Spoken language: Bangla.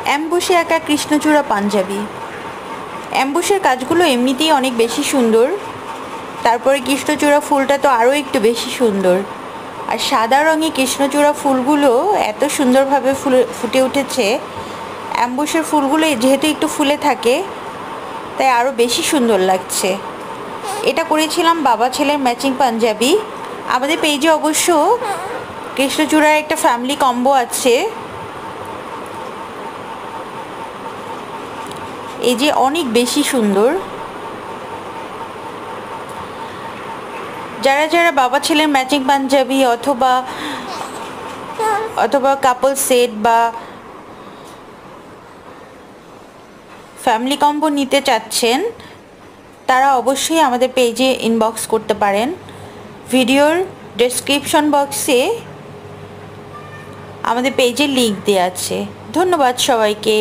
অ্যাম্বুশে আঁকা কৃষ্ণচূড়া পাঞ্জাবি। অ্যাম্বুশের কাজগুলো এমনিতেই অনেক বেশি সুন্দর, তারপরে কৃষ্ণচূড়া ফুলটা তো আরও একটু বেশি সুন্দর। আর সাদা রঙে কৃষ্ণচূড়া ফুলগুলো এত সুন্দরভাবে ফুটে উঠেছে। অ্যাম্বুশের ফুলগুলো যেহেতু একটু ফুলে থাকে তাই আরও বেশি সুন্দর লাগছে। এটা করেছিলাম বাবা ছেলের ম্যাচিং পাঞ্জাবি। আমাদের পেজে অবশ্য কৃষ্ণচূড়ার একটা ফ্যামিলি কম্বো আছে। এই যে অনেক বেশি সুন্দর। যারা যারা বাবা ছেলের ম্যাচিং পাঞ্জাবি অথবা কাপল সেট বা ফ্যামিলি কম্বো নিতে চাচ্ছেন তারা অবশ্যই আমাদের পেজে ইনবক্স করতে পারেন। ভিডিওর ডেসক্রিপশন বক্সে আমাদের পেজের লিংক দেওয়া আছে। ধন্যবাদ সবাইকে।